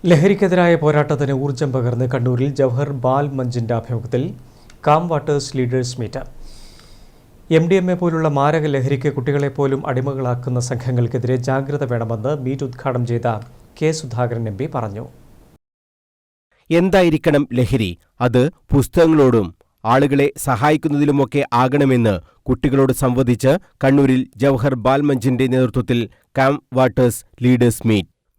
ലഹരിക്കെതിരായ പോരാട്ടത്തിന് ഊർജ്ജം പകർന്ന് കണ്ണൂരിൽ ജവഹർ ബാൽ മഞ്ചിന്റെ ആഭിമുഖ്യത്തിൽ calm waters leaders meet. MDMA പോലുള്ള മാരക ലഹരിക്ക് കുട്ടികളെപ്പോലും അടിമകളാക്കുന്ന സംഘങ്ങൾക്കെതിരെ ജാഗ്രത വേണമെന്ന് മീറ്റ് ഉദ്ഘാടനം ചെയ്ത കെ. സുധാകരൻ MP പറഞ്ഞു. എന്തായിരിക്കണം ലഹരി? അത് പുസ്തകങ്ങളോടും ആളുകളെ സഹായിക്കുന്നതിലുമൊക്കെ ആകണമെന്ന് കുട്ടികളോട് സംവദിച്ച് കണ്ണൂരിൽ ജവഹർ ബാൽ മഞ്ചിന്റെ നേതൃത്വത്തിൽ കാം വാട്ടേഴ്സ് ലീഡേഴ്സ്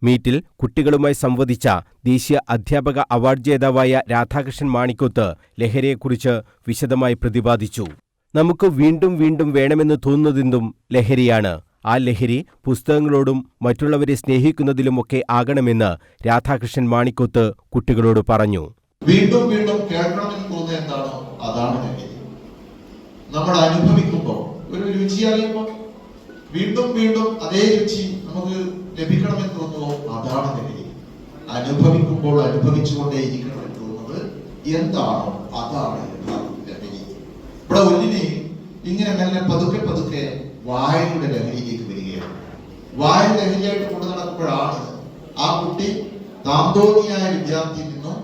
മീറ്റിൽ കുട്ടികളുമായി സംവദിച്ച ദേശീയ അധ്യാപക അവാർഡ് ജേതാവായ രാധാകൃഷ്ണൻ മാണിക്കോത്ത് ലഹരിയെക്കുറിച്ച് വിശദമായി പ്രതിപാദിച്ചു. നമുക്ക് വീണ്ടും വീണ്ടും വേണമെന്ന് തോന്നുന്നതെന്തും ലഹരിയാണ്. ആ ലഹരി പുസ്തകങ്ങളോടും മറ്റുള്ളവരെ സ്നേഹിക്കുന്നതിലുമൊക്കെ ആകണമെന്ന് രാധാകൃഷ്ണൻ മാണിക്കോത്ത് കുട്ടികളോട് പറഞ്ഞു. വീണ്ടും വീണ്ടും കേൾക്കണമെന്ന് തോന്നുന്നത് എന്താണോ അതാണ് ലഹരി. നമ്മൾ അനുഭവിക്കുമ്പോൾ ഒരു രുചി അറിയുമ്പോൾ വീണ്ടും വീണ്ടും അതേ രുചി നമുക്ക് ലഭിക്കണമെന്ന് തോന്നുമോ അതാണ് ലഹരി. അനുഭവിക്കുമ്പോൾ അനുഭവിച്ചുകൊണ്ടേയിരിക്കണമെന്ന് തോന്നുന്നത് എന്താണോ അതാണ് ലഹരി. ഇവിടെ ഒന്നിനെ ഇങ്ങനെ മെല്ലെ പതുക്കെ പതുക്കെ വായനയുടെ ലഹരിയിലേക്ക് വരികയാണ്. വായന ലഹരിയായിട്ട് കൊണ്ടു നടക്കുമ്പോഴാണ് ആ കുട്ടി താന്തോന്നിയായ വിദ്യാർത്ഥിയിൽ നിന്നും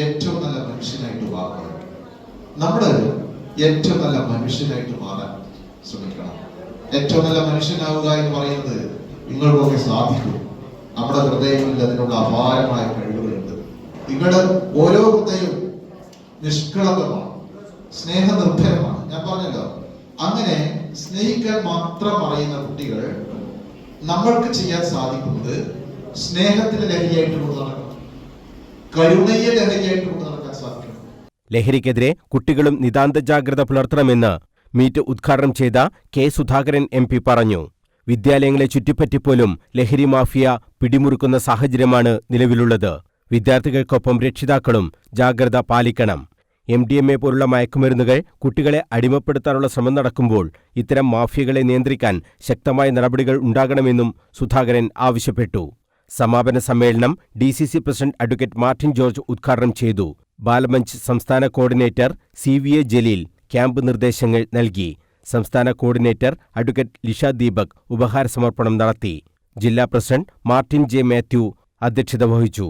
ഏറ്റവും നല്ല മനുഷ്യനായിട്ട് മാറുന്നത്. നമ്മൾ ഏറ്റവും നല്ല മനുഷ്യനായിട്ട് മാറാൻ ശ്രമിക്കണം. ഏറ്റവും നല്ല മനുഷ്യനാവുക എന്ന് പറയുന്നത് നിങ്ങൾക്കൊക്കെ സാധിക്കും. നമ്മുടെ ഹൃദയങ്ങളിൽ അതിനുള്ള അപാരമായ കഴിവുകളുണ്ട്. നിങ്ങളുടെ ഓരോ ഹൃദയവും നിഷ്കളങ്കമാണ്, സ്നേഹനിർഭരമാണ്. ഞാൻ പറഞ്ഞല്ലോ, അങ്ങനെ സ്നേഹിക്കാൻ മാത്രം അറിയുന്ന കുട്ടികൾ നമ്മൾക്ക് ചെയ്യാൻ സാധിക്കുന്നത് സ്നേഹത്തിന്റെ ലഹരിയായിട്ട് കൊണ്ട് നടക്കണം, കരുണയെ ലഹരിയായിട്ട് കൊണ്ട് നടക്കാൻ സാധിക്കണം. ലഹരിക്കെതിരെ കുട്ടികളും നിതാന്ത ജാഗ്രത പുലർത്തണമെന്ന് മീറ്റ് ഉദ്ഘാടനം ചെയ്ത കെ. സുധാകരൻ MP പറഞ്ഞു. വിദ്യാലയങ്ങളെ ചുറ്റിപ്പറ്റിപ്പോലും ലഹരി മാഫിയ പിടിമുറുക്കുന്ന സാഹചര്യമാണ് നിലവിലുള്ളത്. വിദ്യാർത്ഥികൾക്കൊപ്പം രക്ഷിതാക്കളും ജാഗ്രത പാലിക്കണം. MDMA പോലുള്ള മയക്കുമരുന്നുകൾ കുട്ടികളെ അടിമപ്പെടുത്താനുള്ള ശ്രമം നടക്കുമ്പോൾ ഇത്തരം മാഫിയകളെ നിയന്ത്രിക്കാൻ ശക്തമായ നടപടികൾ ഉണ്ടാകണമെന്നും സുധാകരൻ ആവശ്യപ്പെട്ടു. സമാപന സമ്മേളനം DCC president advocate Martin George ഉദ്ഘാടനം ചെയ്തു. ബാലമഞ്ച് സംസ്ഥാന കോർഡിനേറ്റർ CVA ജലീൽ ക്യാമ്പ് നിർദ്ദേശങ്ങൾ നൽകി. സംസ്ഥാന കോർഡിനേറ്റർ അഡ്വക്കേറ്റ് ലിഷ ദീപക് ഉപഹാര സമർപ്പണം നടത്തി. ജില്ലാ പ്രസിഡന്റ് മാർട്ടിൻ J. മാത്യു അധ്യക്ഷത വഹിച്ചു.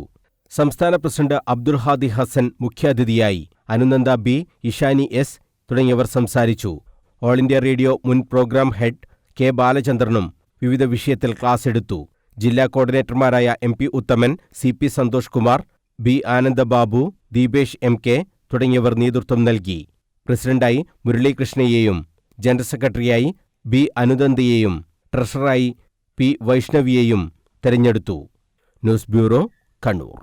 സംസ്ഥാന പ്രസിഡന്റ് അബ്ദുൽ ഹാദി ഹസൻ മുഖ്യാതിഥിയായി. അനുനന്ദ B, ഇഷാനി S തുടങ്ങിയവർ സംസാരിച്ചു. ഓൾ ഇന്ത്യ റേഡിയോ മുൻ പ്രോഗ്രാം ഹെഡ് K. ബാലചന്ദ്രനും വിവിധ വിഷയത്തിൽ ക്ലാസ് എടുത്തു. ജില്ലാ കോർഡിനേറ്റർമാരായ MP ഉത്തമൻ, CP Santhosh Kumar, B. Anandababu, Deepesh MK തുടങ്ങിയവർ നേതൃത്വം നൽകി. പ്രസിഡന്റായി മുരളീകൃഷ്ണയെയും ജനറൽ സെക്രട്ടറിയായി B. അനുനന്ദയെയും ട്രഷററായി P. വൈഷ്ണവിയെയും തെരഞ്ഞെടുത്തു. News bureau, Kannur.